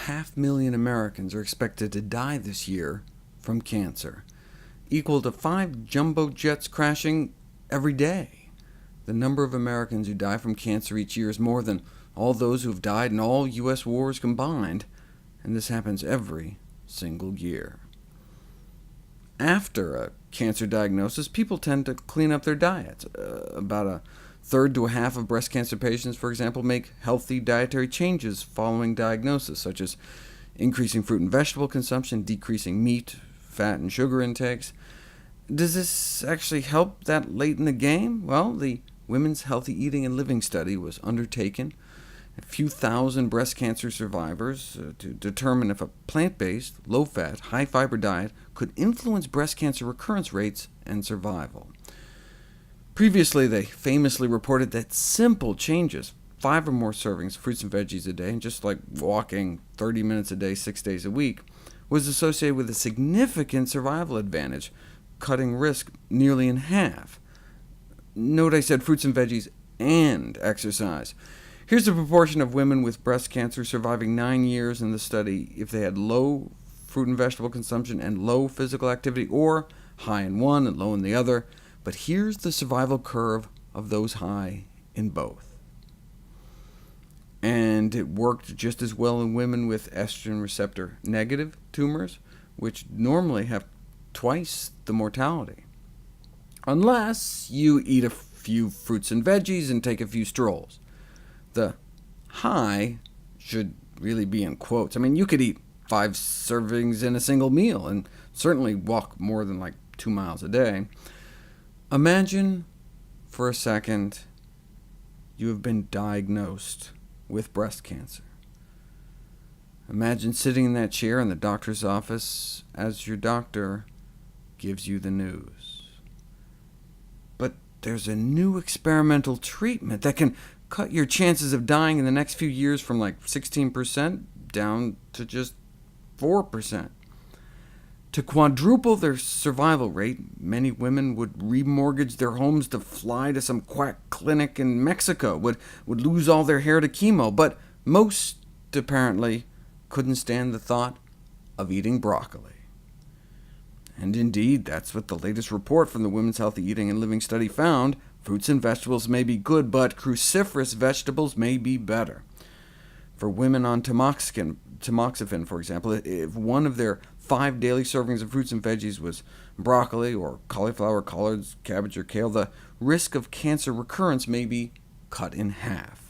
500,000 Americans are expected to die this year from cancer, equal to 5 jumbo jets crashing every day. The number of Americans who die from cancer each year is more than all those who have died in all U.S. wars combined, and this happens every single year. After a cancer diagnosis, people tend to clean up their diets. About a third to a half of breast cancer patients, for example, make healthy dietary changes following diagnosis, such as increasing fruit and vegetable consumption, decreasing meat, fat, and sugar intakes. Does this actually help that late in the game? Well, the Women's Healthy Eating and Living Study was undertaken a few thousand breast cancer survivors to determine if a plant-based, low-fat, high-fiber diet could influence breast cancer recurrence rates and survival. Previously, they famously reported that simple changes, 5 or more servings of fruits and veggies a day, and just like walking 30 minutes a day, 6 days a week, was associated with a significant survival advantage, cutting risk nearly in half. Note I said fruits and veggies and exercise. Here's the proportion of women with breast cancer surviving 9 years in the study if they had low fruit and vegetable consumption and low physical activity, or high in one and low in the other. But here's the survival curve of those high in both. And it worked just as well in women with estrogen receptor negative tumors, which normally have twice the mortality. Unless you eat a few fruits and veggies and take a few strolls. The high should really be in quotes. I mean, you could eat 5 servings in a single meal, and certainly walk more than like 2 miles a day. Imagine for a second you have been diagnosed with breast cancer. Imagine sitting in that chair in the doctor's office as your doctor gives you the news. But there's a new experimental treatment that can cut your chances of dying in the next few years from like 16% down to just 4%. To quadruple their survival rate, many women would remortgage their homes to fly to some quack clinic in Mexico, would lose all their hair to chemo, but most, apparently, couldn't stand the thought of eating broccoli. And indeed, that's what the latest report from the Women's Healthy Eating and Living Study found. Fruits and vegetables may be good, but cruciferous vegetables may be better. For women on tamoxifen, for example, if one of their 5 daily servings of fruits and veggies was broccoli or cauliflower, collards, cabbage, or kale, the risk of cancer recurrence may be cut in half.